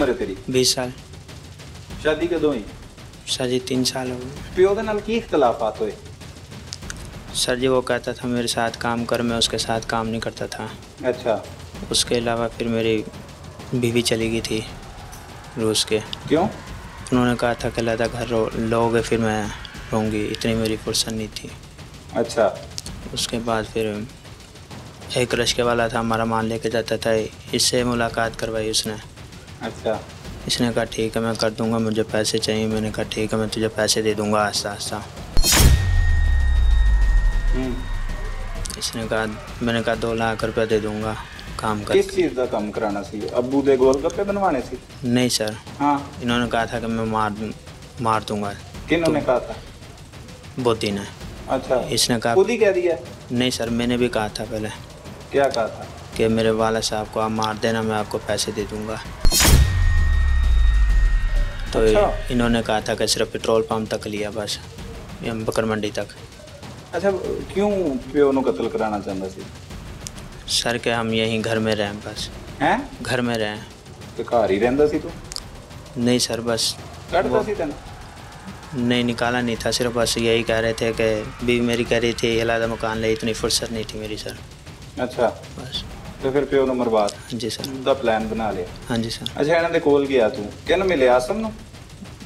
उम्र तेरी? 20 साल। शादी कदों हुई? सर जी 3 साल हो गए। प्यो दे नाल की इख्तलाफात हुए? सर जी वो कहता था मेरे साथ काम कर, मैं उसके साथ काम नहीं करता था। अच्छा। उसके अलावा फिर मेरी बीवी चली गई थी रूस के। क्यों? उन्होंने कहा था कि लदा घर लोगे फिर मैं रहूँगी, इतनी मेरी फुर्सत नहीं थी। अच्छा। उसके बाद फिर एक रिश्ते वाला था हमारा, मान लेके जाता था, इससे मुलाकात करवाई उसने। अच्छा। इसने कहा ठीक है मैं कर दूंगा, मुझे पैसे चाहिए। मैंने कहा ठीक है मैं तुझे पैसे दे दूंगा आस्ता आस्ता। इसने कहा, मैंने कहा 2 लाख रुपये दे दूंगा काम कर। किस चीज़ का काम कराना सी? अब्बू दे गोलगप्पे बनवाने सी? नहीं सर। हाँ। इन्होंने कहा था कि मैं मार दूंगा। किन्होंने कहा था? बोती ने। अच्छा। इसने कहा खुद ही कह दिया? नहीं सर, मैंने भी कहा था पहले। क्या कहा था? कि मेरे वाला साहब को आप मार देना, मैं आपको पैसे दे दूंगा। तो अच्छा। इन्होंने कहा था कि सिर्फ पेट्रोल पंप तक लिया बस, बकर मंडी तक। अच्छा, क्यों प्यो नूं कत्ल कराना चाहता सी? सर के हम यहीं घर में रहें बस। हैं? घर में रहें। ते घर ही रहंदा सी तू? नहीं सर, बस कटदा सी तैनूं? नहीं निकाला नहीं था, सिर्फ बस यही कह रहे थे कि बीवी मेरी कह रही थी अलग मकान ले, इतनी फुर्सत नहीं थी मेरी सर। अच्छा। बस। तो फिर प्यो नूं मरवात? जी सर। दा प्लान बना लिया? हाँ जी सर। अच्छा, इन्हां दे कोल गया तू, किन मिले? आसम नूं?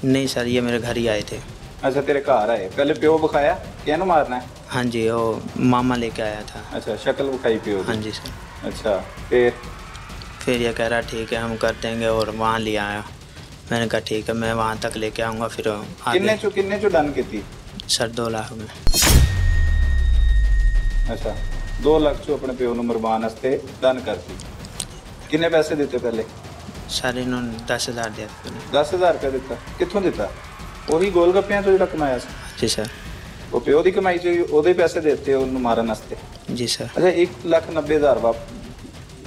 नहीं सर, ये मेरे घर ही आए थे। अच्छा, तेरे घर आए, पहले प्यो बखाया कि इन्हूं मारना है? हाँ जी, वो मामा लेके आया था। अच्छा, शक्ल बखाई प्यो दी? हाँ जी सर। अच्छा, फिर ये कह रहा ठीक है हम कर देंगे, और वहाँ ले आया। मैंने कहा ठीक है मैं वहाँ तक लेके आऊँगा। फिर किन्ने चो डन की? सर 2 लाख में। अच्छा, 2 लाख चो अपने प्यो नूं मरवाने वास्ते डन करती। किन्ने पैसे दिते पहले? सर इन्होंने 10,000 दिया था पहले। 10,000 रुपया दिता? कित्थों दिता? ਉਹੀ ਗੋਲਗੱਪਿਆਂ ਤੋਂ ਜਿਹੜਾ ਕਮਾਇਆ ਸੀ? जी सर। ਉਹ ਪਿਓ ਦੀ ਕਮਾਈ ਚੋਂ ਉਹਦੇ ਪੈਸੇ ਦਿੱਤੇ ਉਹਨੂੰ ਮਾਰਨ ਵਾਸਤੇ? जी सर। ਅੱਛਾ, 1,90,000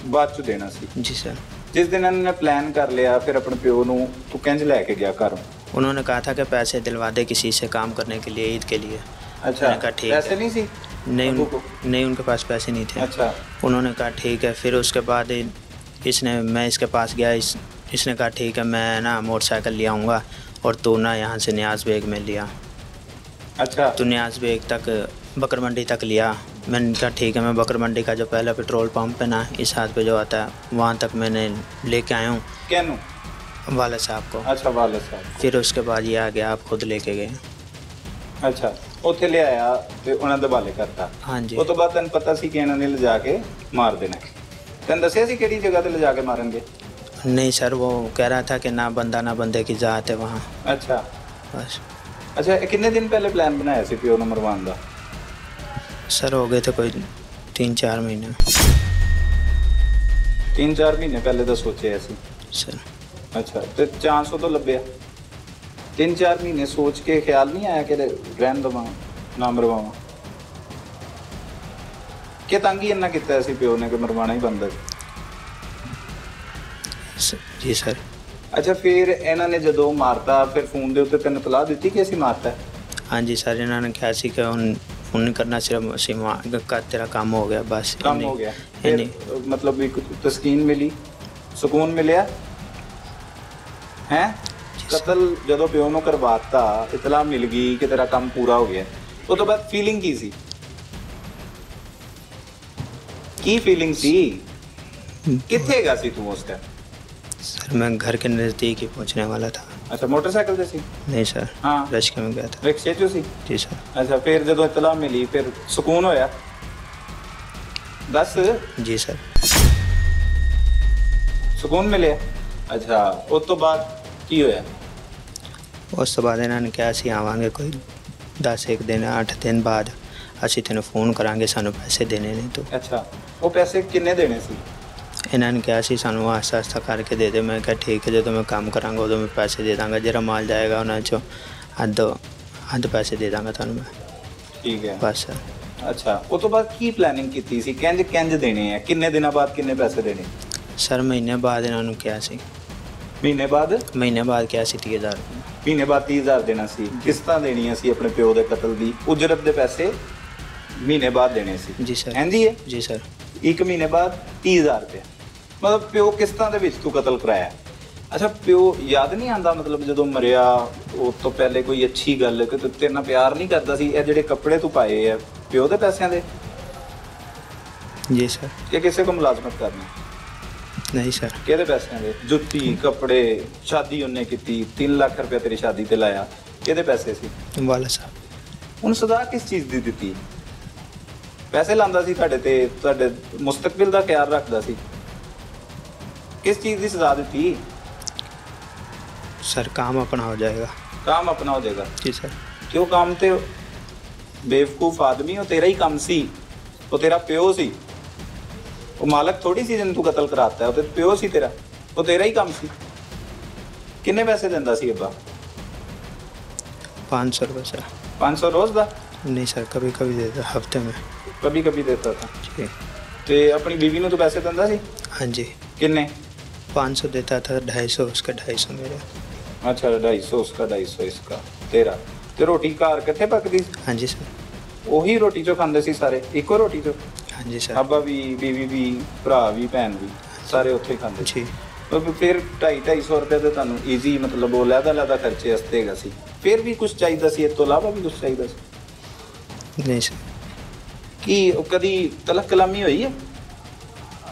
ਬਾਅਦ ਚ ਦੇਣਾ ਸੀ? जी सर। जिस दिन इन्होंने प्लान कर लिया, फिर अपने प्यो नूं तू किंज लैके गया घर? उन्होंने कहा था कि पैसे दिलवा दे किसी से काम करने के लिए, ईद के लिए। अच्छा। मैंने कहा ठीक पैसे है। नहीं सी? नहीं उनके पास पैसे नहीं थे। अच्छा। उन्होंने कहा ठीक है। फिर उसके बाद मैं इसके पास गया। इसने कहा ठीक है मैं ना मोटरसाइकिल ले आऊँगा और तू ना यहाँ से न्याज बेग में लिया। अच्छा। तो न्याज बेग तक बकर मंडी तक लिया। मैंने कहा ठीक है मैं बकर मंडी का जो पहला पेट्रोल पंप है ना, इस हाथ पे जो आता है, वहाँ तक मैंने लेके आया हूँ। कैनू? वाले साहब को। अच्छा, वाले साहब। फिर उसके बाद ये आ गया, आप खुद लेके गए। अच्छा, ਉੱਥੇ ਲਿਆਇਆ ਤੇ ਉਹਨਾਂ ਦੇ ਹਵਾਲੇ ਕਰਤਾ? हाँ जी। ਉਸ ਤੋਂ ਬਾਅਦ ਤੈਨੂੰ ਪਤਾ ਸੀ ਕਿ ਇਹਨਾਂ ਨੇ ਲਿਜਾ ਕੇ ਮਾਰ ਦੇਣਾ? ਤੈਨੂੰ ਦੱਸਿਆ ਸੀ ਕਿਹੜੀ ਜਗ੍ਹਾ ਤੇ ਲਿਜਾ ਕੇ ਮਾਰਨਗੇ? नहीं सर, वो कह रहा था कि ना बंदा ना बंदे की ज़ात है वहाँ। अच्छा। बस। अच्छा, कितने दिन पहले प्लान बनाया सी प्यो नूं मरवाउण दा? सर हो गए थे कोई 3-4 महीने। 3-4 महीने पहले तो सोचे सी सर। अच्छा, तो चांस तो लभ्या? 3-4 महीने सोच के ख्याल नहीं आया कि रहन दवा ना मरवावा? कि तंग ही इन्ना किया सी प्यो ने कि मरवाना ही बनता? जी सर। अच्छा, फिर इन्होंने जो मारता फिर फोन के उत्ते तेन तलाह दी कि असीं मारता है? हाँ जी सर, इन्होंने कहा सी कि फोन करना, सिर्फ का तेरा काम हो गया बस। काम हो गया? फिर मतलब एक तस्कीन मिली, सुकून मिलिया हैं? कतल जो प्यो नूं करवाता, इतला मिल गई कि तेरा काम पूरा हो गया, उस तो बाद फीलिंग की सी? की फीलिंग सी? कित्थे गया सी तू उस टाइम? सर मैं घर के नज़दीक ही पहुंचने वाला था। अच्छा, मोटरसाइकिल से सी? नहीं सर। हाँ, रिक्शे में गया था। रिक्शे चो सी? जी सर। अच्छा, फिर जो इतला मिली फिर सुकून होया? दस। जी सर। सुकून मिले? अच्छा, उस तो बाद की होया? उस तो बाद इन्होंने कहा सी आवांगे कोई 10 दिन 8 दिन बाद, असीं तेनों फोन करांगे, सानू पैसे देने ने तो। अच्छा, वो पैसे किन्ने देने सी? इन्होंने कहा सी सानू आस्ता आस्ता करके दे दे। मैं कहा ठीक है, जो मैं काम करांगा उदों मैं पैसे दे दांगा, जरा माल जाएगा उन्होंने चो अद्ध पैसे दे दांगा थानू मैं। ठीक है बस सर। अच्छा, उस तो बाद की प्लानिंग की सी? किंज देने हैं? किन्ने दिनों बाद किन्ने पैसे देने? सर महीने बाद इन्होंने कहा सी। महीने बाद कहा सी 30,000 रुपये। महीने बाद 30,000 देना सी? किस्तां देनियां सी अपने प्यो दे कतल दी, उजरत दे पैसे महीने बाद देने सी? जी सर। हैं जी है? जी सर। 1 महीने बाद 30,000 रुपया, मतलब प्यो किस्तां दे विच तू कतल कराया? ਅੱਛਾ ਪਿਓ ਯਾਦ ਨਹੀਂ ਆਂਦਾ ਮਤਲਬ ਜਦੋਂ ਮਰਿਆ ਉਸ ਤੋਂ ਪਹਿਲੇ ਕੋਈ ਅੱਛੀ ਗੱਲ ਕਿ ਤੇਰੇ ਨਾਲ ਪਿਆਰ ਨਹੀਂ ਕਰਦਾ ਸੀ? ਇਹ ਜਿਹੜੇ ਕੱਪੜੇ ਤੂੰ ਪਾਏ ਆ ਪਿਓ ਦੇ ਪੈਸਿਆਂ ਦੇ जी सर। ਕਿ ਕਿਸੇ ਕੋ ਮੁਲਾਜ਼ਮਤ ਕਰਨੀ? नहीं सर। ਕਿਹਦੇ ਪੈਸਿਆਂ ਦੇ? ਜੁੱਤੀ ਕੱਪੜੇ ਸ਼ਾਦੀ ਉਹਨੇ ਕੀਤੀ 3 ਲੱਖ ਰੁਪਏ ਤੇਰੀ ਸ਼ਾਦੀ ਤੇ ਲਾਇਆ, ਕਿਹਦੇ ਪੈਸੇ ਸੀ? वाला साहब। ਹੁਣ ਸਜ਼ਾ ਕਿਸ ਚੀਜ਼ ਦੀ ਦਿੱਤੀ? ਪੈਸੇ ਲਾਂਦਾ ਸੀ ਤੁਹਾਡੇ ਤੇ, ਤੁਹਾਡੇ ਮੁਸਤਕਬਲ ਦਾ ਖਿਆਲ ਰੱਖਦਾ ਸੀ, ਕਿਸ ਚੀਜ਼ ਦੀ ਸਜ਼ਾ ਦਿੱਤੀ? सर काम अपना हो जाएगा। काम अपना हो जाएगा जी सर। क्यों काम ते बेवकूफ आदमी हो, तेरा ही काम सी, वो तेरा प्यो सी, वो मालक थोड़ी सी जिन तू कत्ल कराता है, वो ते प्यो सी तेरा, वो तेरा ही काम सी। किन्ने पैसे देंदा सी अब्बा? 500 रुपये सर। 500 रोज दा? नहीं सर, कभी कभी देता हफ्ते में। कभी कभी देता था। जी। ते अपनी बीवी ਨੂੰ ਤੂੰ ਪੈਸੇ ਦਿੰਦਾ ਸੀ? हाँ जी। किन्ने? 500 देता था, 250 उसका, 250 मेरा। अच्छा 250 उसका 250 इसका तेरा। ਤੇ ਰੋਟੀ ਘਰ ਕਿੱਥੇ ਪੱਕਦੀ ਸੀ? हाँ जी सर। ਉਹੀ ਰੋਟੀ ਚੋਂ ਖਾਂਦੇ ਸੀ ਸਾਰੇ, ਇੱਕੋ ਰੋਟੀ ਚੋਂ? हाँ जी सर। ਅੱਬਾ ਵੀ, ਬੀਵੀ ਵੀ, ਭਰਾ ਵੀ, ਭੈਣ ਵੀ, ਸਾਰੇ ਉੱਥੇ ਹੀ ਖਾਂਦੇ ਸੀ। जी। ਫਿਰ 250 ਰੁਪਏ ਤੇ ਤੁਹਾਨੂੰ ਈਜ਼ੀ ਮਤਲਬ ਉਹ ਲਹਿਦਾ ਖਰਚੇ ਵਾਸਤੇ ਹੈਗਾ ਸੀ। ਫਿਰ ਵੀ ਕੁਝ ਚਾਹੀਦਾ ਸੀ, ਇਸ ਤੋਂ ਇਲਾਵਾ ਵੀ ਕੁਝ ਚਾਹੀਦਾ ਸੀ? नहीं सर। ਕੀ ਕਦੀ ਤਲਕ ਕਲਾਮੀ ਹੋਈ ਹੈ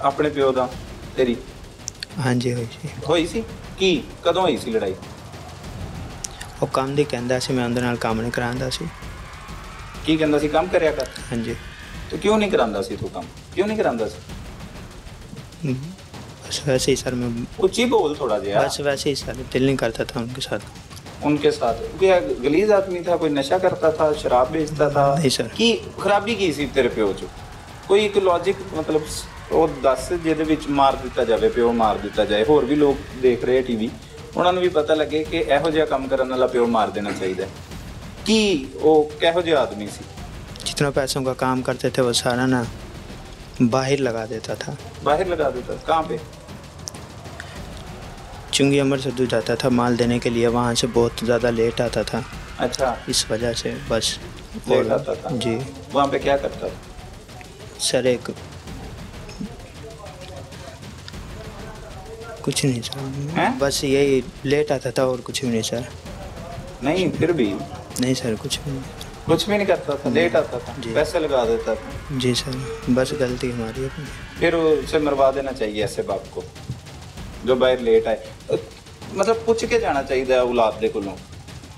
ਆਪਣੇ ਪਿਓ ਦਾ ਤੇਰੀ? हाँ जी हुई जी। ਹੋਈ ਸੀ? ਕੀ ਕਦੋਂ ਹੋਈ ਸੀ ਲੜਾਈ? ਉਹ ਕੰਮ ਦੀ ਕਹਿੰਦਾ ਸੀ, ਮੈਂ ਉਹਦੇ ਨਾਲ ਕੰਮ ਨਹੀਂ ਕਰਾਉਂਦਾ ਸੀ। ਕੀ ਕਹਿੰਦਾ ਸੀ? ਕੰਮ ਕਰਿਆ ਕਰ। हाँ जी। ਤੇ ਕਿਉਂ ਨਹੀਂ ਕਰਾਂਦਾ ਸੀ ਤੂੰ ਕੰਮ? ਕਿਉਂ ਨਹੀਂ ਕਰਾਂਦਾ ਸੀ? बस वैसे ही सर, मैं ਉੱਚੀ ਬੋਲ ਥੋੜਾ ਜਿਹਾ। बस वैसे ही सर, दिल नहीं करता था उनके साथ। उनके साथ क्या गलीज आदमी था? कोई नशा करता था, शराब बेचता था? नहीं सर। की खराबी की सी तेरे प्यो ਚ? ਕੋਈ ਇੱਕ ਲੌਜੀਕ ਮਤਲਬ ਉਹ ਦੱਸ ਜਿਹਦੇ ਵਿੱਚ ਮਾਰ ਦਿੱਤਾ ਜਾਵੇ, ਪਿਓ ਮਾਰ ਦਿੱਤਾ ਜਾਏ। ਹੋਰ ਵੀ ਲੋਕ ਦੇਖ ਰਹੇ ਟੀਵੀ, ਉਹਨਾਂ ਨੂੰ ਵੀ ਪਤਾ ਲੱਗੇ ਕਿ ਇਹੋ ਜਿਹਾ ਕੰਮ ਕਰਨ ਵਾਲਾ ਪਿਓ ਮਾਰ ਦੇਣਾ ਚਾਹੀਦਾ। ਕੀ ਉਹ ਕਿਹੋ ਜਿਹਾ ਆਦਮੀ ਸੀ? जितना पैसों का काम करते थे वो सारा ना बाहर लगा देता था। बाहर लगा देता? कहाँ पे? चुंगी अमर से दूर जाता था माल देने के लिए, वहाँ से बहुत ज़्यादा लेट आता था। अच्छा इस वजह से बस लेट आता था। जी। वहाँ पे क्या करता था? सर एक कुछ नहीं सर, हैं? बस यही लेट आता था और कुछ भी नहीं सर। नहीं फिर भी नहीं सर, कुछ भी नहीं। कुछ भी नहीं करता था, लेट आता था, जी। पैसे लगा देता था। जी सर, बस गलती हमारी अपनी। फिर उसे मरवा देना चाहिए ऐसे बाप को जो बाहर लेट आए। मतलब पुछ के जाना चाहिए औलाद दे कोलों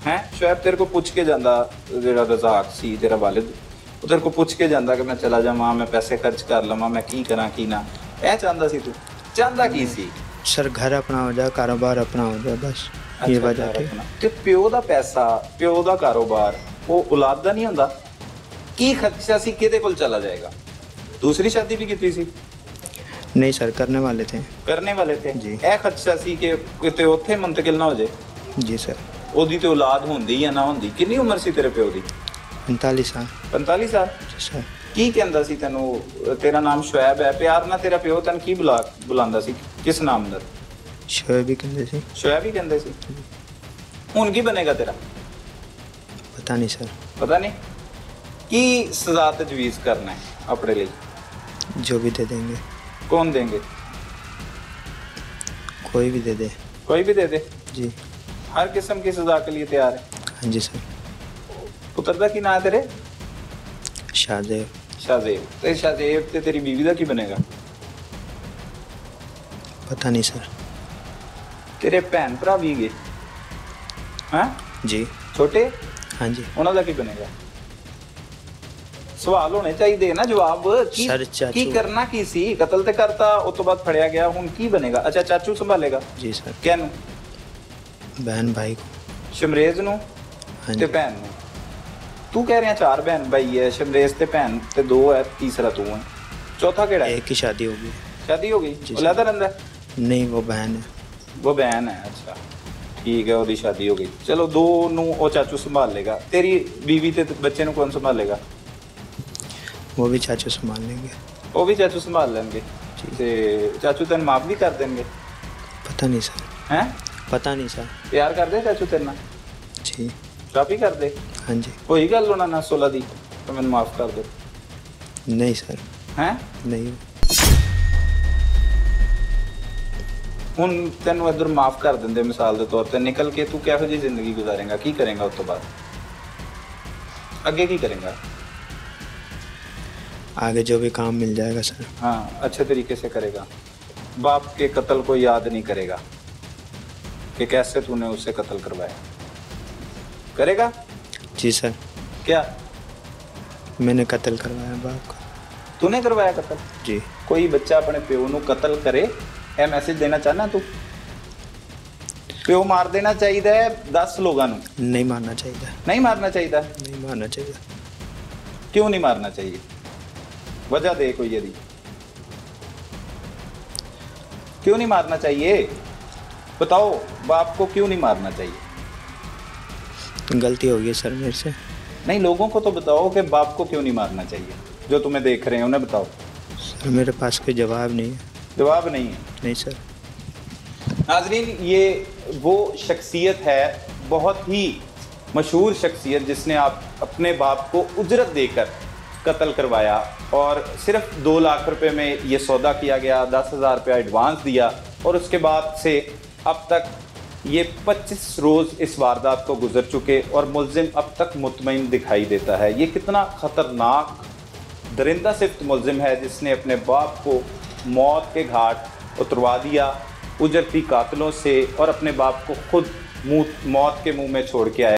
हैं। शायद तेरे को पुछ के जांदा जेड़ा रज़ाक सी तेरा वालिद, ਉਹ तेरे को पुछ के जांदा कि मैं चला जावां, मैं पैसे खर्च कर लवां, मैं की करा की ना। ਇਹ ਚਾਹੁੰਦਾ ਸੀ ਤੂੰ? ਚਾਹੁੰਦਾ ਕੀ ਸੀ? सर घर अपना हो जाए, कारोबार अपना हो जाए, बस ये वजह थी। ਤੇ ਪਿਓ ਦਾ ਪੈਸਾ, ਪਿਓ ਦਾ ਕਾਰੋਬਾਰ ਉਹ ਔਲਾਦ ਦਾ ਨਹੀਂ ਹੁੰਦਾ? ਕੀ ਖਰਚਾ ਸੀ, ਕਿਹਦੇ ਕੋਲ ਚਲਾ ਜਾਏਗਾ? ਦੂਸਰੀ ਸ਼ਾਦੀ ਵੀ ਕੀਤੀ ਸੀ? नहीं सर, करने वाले थे। ਕਰਨੇ ਵਾਲੇ ਥੇ ਜੀ। ਇਹ ਖਰਚਾ ਸੀ ਕਿ ਕਿਤੇ ਉੱਥੇ ਮੁੰਤਕਿਲ ਨਾ ਹੋ ਜਾਏ। जी सर। ਉਹਦੀ ਤੇ ਔਲਾਦ ਹੁੰਦੀ ਜਾਂ ਨਾ ਹੁੰਦੀ। ਕਿੰਨੀ ਉਮਰ ਸੀ ਤੇਰੇ ਪਿਓ ਦੀ? 45 साल। 45 ਸਾਲ। सर ਕੀ ਕਹਿੰਦਾ ਸੀ ਤੈਨੂੰ? ਤੇਰਾ ਨਾਮ ਸ਼ੁਐਬ ਹੈ, ਪਿਆਰ ਨਾਲ ਤੇਰਾ ਪਿਓ ਤੈਨੂੰ ਕੀ ਬੁਲਾਉਂਦਾ ਸੀ? ਕਿਸ ਨਾਮ ਨਾਲ? शोएब भी कहते थे। ਸ਼ੁਐਬ ਹੀ ਕਹਿੰਦੇ ਸੀ। ਹੁਣ ਕੀ ਬਣੇਗਾ ਤੇਰਾ? पता नहीं सर। ਪਤਾ ਨਹੀਂ। ਕੀ ਸਜ਼ਾ ਤਜਵੀਜ਼ ਕਰਨਾ ਹੈ ਆਪਣੇ ਲਈ? जो भी दे देंगे। कौन देंगे? कोई भी दे दे। कोई भी दे दे? जी। हर किस्म की सजा के लिए तैयार है। हाँ जी सर। पुत्र दा की ना है तेरे? शाहजेब। शाहजेब। ते शाहजेब ते तेरी बीवी दा की बनेगा? पता नहीं सर। तेरे भैन भरा भी गए हैं? जी। छोटे? हाँ जी। ਉਹਨਾਂ ਦਾ ਕੀ ਬਣੇਗਾ? ਸਵਾਲ ਹੋਣੇ ਚਾਹੀਦੇ ਨਾ, ਜਵਾਬ ਕੀ? ਸਰ, ਚਾਚੂ। ਕੀ ਕਰਨਾ ਕੀ ਸੀ? ਕਤਲ ਤੇ ਕਰਤਾ, ਉਸ ਤੋਂ ਬਾਅਦ ਫੜਿਆ ਗਿਆ, ਹੁਣ ਕੀ ਬਣੇਗਾ? ਅੱਛਾ ਚਾਚੂ ਸੰਭਾਲੇਗਾ? जी सर। ਕਿਹਨੂੰ? बहन भाई को। ਸ਼ਮਰੇਜ਼ ਨੂੰ हाँ ਤੇ जी। ਭੈਣ ਨੂੰ। ਤੂੰ ਕਹਿ ਰਿਹਾ 4 ਭੈਣ ਭਾਈ ਹੈ, ਸ਼ਮਰੇਜ਼ ਤੇ ਭੈਣ ਤੇ 2 ਹੈ, ਤੀਸਰਾ ਤੂੰ ਹੈ, ਚੌਥਾ ਕਿਹੜਾ ਹੈ? एक ही शादी होगी। शादी हो गई? जी वो लहदा रहता है? नहीं, वो बहन है। वो बहन है। अच्छा ठीक है, ਉਹਦੀ शादी हो गई। चलो 2 ਨੂੰ ਉਹ ਚਾਚੂ ਸੰਭਾਲ ਲੇਗਾ। ਤੇਰੀ बीवी ਤੇ ਬੱਚੇ ਨੂੰ ਕੌਣ ਸੰਭਾਲੇਗਾ? वो भी चाचू संभाल लेंगे। ਉਹ ਵੀ ਚਾਚੂ ਸੰਭਾਲ ਲੈਣਗੇ। ਜੀ। ਤੇ ਚਾਚੂ ਤੈਨੂੰ ਮਾਫ ਵੀ ਕਰ ਦੇਣਗੇ? पता नहीं सर। हैं? पता नहीं सर। ਪਿਆਰ ਕਰਦੇ ਚਾਚੂ ਤੇਰੇ ਨਾਲ? जी। ਕਾਫੀ ਕਰਦੇ? हाँ जी। ਹੋਈ ਗੱਲ ਉਹਨਾਂ ਨਾਲ 16 ਦੀ ਤਾਂ ਮੈਨੂੰ ਮਾਫ ਕਰ ਦਿਓ। नहीं सर। हैं? नहीं। ਹੁਣ ਤੈਨੂੰ ਇੱਧਰ ਮਾਫ ਕਰ ਦਿੰਦੇ ਮਿਸਾਲ ਦੇ ਤੌਰ ਤੇ, ਨਿਕਲ ਕੇ ਤੂੰ ਕਿਹੋ ਜਿਹੀ ਜ਼ਿੰਦਗੀ ਗੁਜ਼ਾਰੇਂਗਾ, ਕੀ ਕਰੇਂਗਾ ਉਸ ਤੋਂ ਬਾਅਦ, ਅੱਗੇ ਕੀ ਕਰੇਂਗਾ? आगे जो भी काम मिल जाएगा सर। हाँ, अच्छे तरीके से करेगा। बाप के कत्ल को याद नहीं करेगा कि कैसे तूने उससे कत्ल करवाया, करेगा? जी सर। क्या मैंने कत्ल करवाया बाप का। तूने करवाया कत्ल? जी। कोई बच्चा अपने प्यो ਨੂੰ कत्ल करे, ਇਹ मैसेज देना चाहना तू? प्यो मार देना चाहिए है 10 लोगों ਨੂੰ? नहीं मारना चाहिए। नहीं मारना चाहिए। नहीं मारना चाहिए। क्यों नहीं मारना चाहिए? वजह दे कोई यदि, क्यों नहीं मारना चाहिए? बताओ, बाप को क्यों नहीं मारना चाहिए? गलती हो गई सर मेरे से। नहीं, लोगों को तो बताओ कि बाप को क्यों नहीं मारना चाहिए, जो तुम्हें देख रहे हैं उन्हें बताओ। सर मेरे पास कोई जवाब नहीं है। जवाब नहीं है? नहीं सर। नाज़रीन, ये वो शख्सियत है, बहुत ही मशहूर शख्सियत, जिसने आप अपने बाप को उजरत देकर कत्ल करवाया और सिर्फ 2 लाख रुपए में ये सौदा किया गया, 10,000 रुपया एडवांस दिया और उसके बाद से अब तक ये 25 रोज़ इस वारदात को गुजर चुके और मुल्ज़िम अब तक मुतमईन दिखाई देता है। ये कितना ख़तरनाक दरिंदा सिफ्त मुल्ज़िम है जिसने अपने बाप को मौत के घाट उतरवा दिया उजरती कातलों से और अपने बाप को खुद मौत के मुँह में छोड़ के आया।